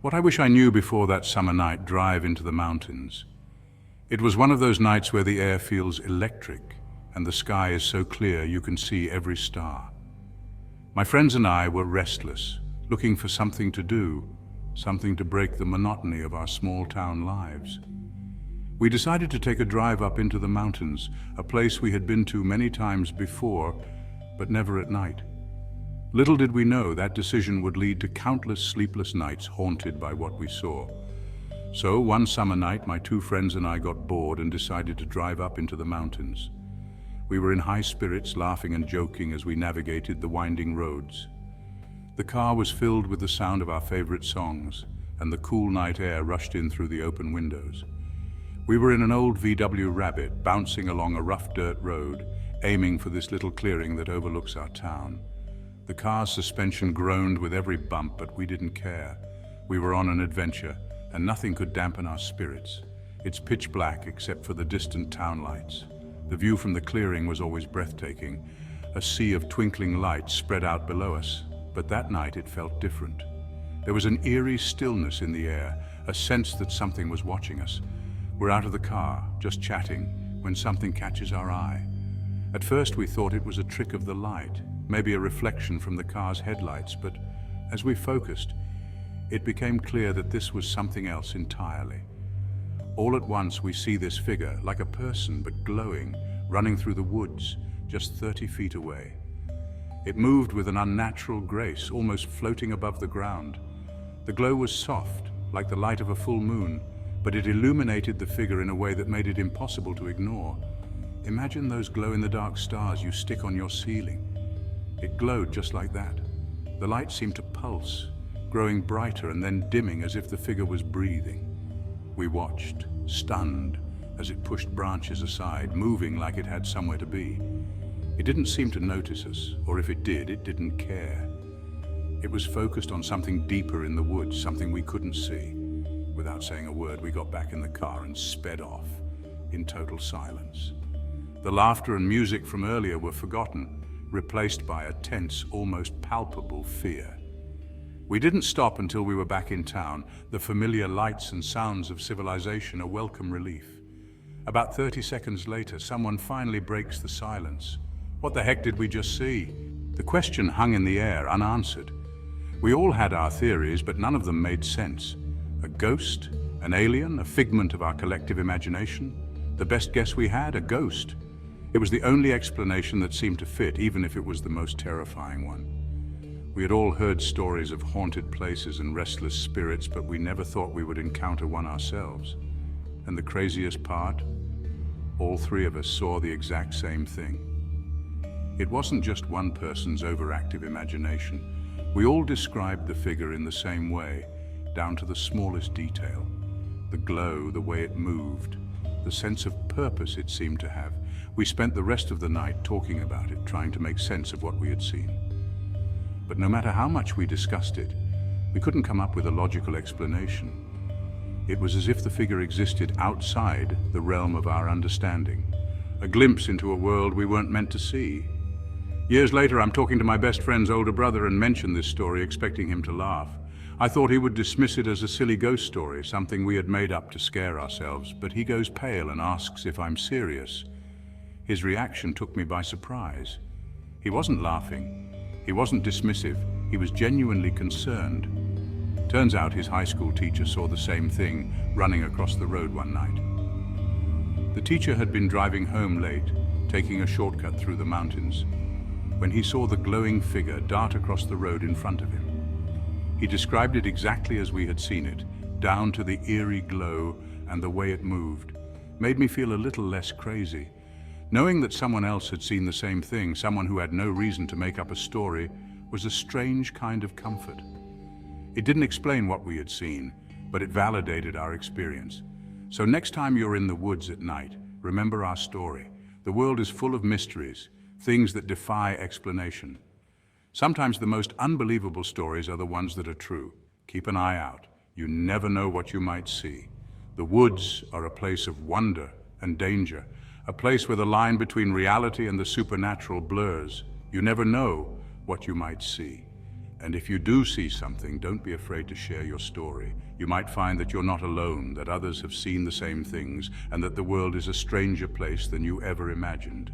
What I wish I knew before that summer night drive into the mountains. It was one of those nights where the air feels electric and the sky is so clear you can see every star. My friends and I were restless, looking for something to do, something to break the monotony of our small town lives. We decided to take a drive up into the mountains, a place we had been to many times before, but never at night. Little did we know that decision would lead to countless sleepless nights haunted by what we saw. So one summer night, my two friends and I got bored and decided to drive up into the mountains. We were in high spirits, laughing and joking as we navigated the winding roads. The car was filled with the sound of our favorite songs, and the cool night air rushed in through the open windows. We were in an old VW Rabbit, bouncing along a rough dirt road, aiming for this little clearing that overlooks our town. The car's suspension groaned with every bump, but we didn't care. We were on an adventure, and nothing could dampen our spirits. It's pitch black except for the distant town lights. The view from the clearing was always breathtaking. A sea of twinkling lights spread out below us, but that night it felt different. There was an eerie stillness in the air, a sense that something was watching us. We're out of the car, just chatting, when something catches our eye. At first we thought it was a trick of the light, maybe a reflection from the car's headlights, but as we focused, it became clear that this was something else entirely. All at once we see this figure, like a person but glowing, running through the woods, just 30 feet away. It moved with an unnatural grace, almost floating above the ground. The glow was soft, like the light of a full moon, but it illuminated the figure in a way that made it impossible to ignore. Imagine those glow-in-the-dark stars you stick on your ceiling. It glowed just like that. The light seemed to pulse, growing brighter and then dimming as if the figure was breathing. We watched, stunned, as it pushed branches aside, moving like it had somewhere to be. It didn't seem to notice us, or if it did, it didn't care. It was focused on something deeper in the woods, something we couldn't see. Without saying a word, we got back in the car and sped off, in total silence. The laughter and music from earlier were forgotten, replaced by a tense, almost palpable fear. We didn't stop until we were back in town, the familiar lights and sounds of civilization a welcome relief. About 30 seconds later, someone finally breaks the silence. What the heck did we just see? The question hung in the air, unanswered. We all had our theories, but none of them made sense. A ghost? An alien? A figment of our collective imagination? The best guess we had, a ghost. It was the only explanation that seemed to fit, even if it was the most terrifying one. We had all heard stories of haunted places and restless spirits, but we never thought we would encounter one ourselves. And the craziest part? All three of us saw the exact same thing. It wasn't just one person's overactive imagination. We all described the figure in the same way, down to the smallest detail. The glow, the way it moved, the sense of purpose it seemed to have. We spent the rest of the night talking about it, trying to make sense of what we had seen. But no matter how much we discussed it, we couldn't come up with a logical explanation. It was as if the figure existed outside the realm of our understanding, a glimpse into a world we weren't meant to see. Years later, I'm talking to my best friend's older brother and mention this story, expecting him to laugh. I thought he would dismiss it as a silly ghost story, something we had made up to scare ourselves, but he goes pale and asks if I'm serious. His reaction took me by surprise. He wasn't laughing. He wasn't dismissive. He was genuinely concerned. Turns out his high school teacher saw the same thing running across the road one night. The teacher had been driving home late, taking a shortcut through the mountains, when he saw the glowing figure dart across the road in front of him. He described it exactly as we had seen it, down to the eerie glow and the way it moved. Made me feel a little less crazy. Knowing that someone else had seen the same thing, someone who had no reason to make up a story, was a strange kind of comfort. It didn't explain what we had seen, but it validated our experience. So next time you're in the woods at night, remember our story. The world is full of mysteries, things that defy explanation. Sometimes the most unbelievable stories are the ones that are true. Keep an eye out. You never know what you might see. The woods are a place of wonder and danger, a place where the line between reality and the supernatural blurs. You never know what you might see. And if you do see something, don't be afraid to share your story. You might find that you're not alone, that others have seen the same things, and that the world is a stranger place than you ever imagined.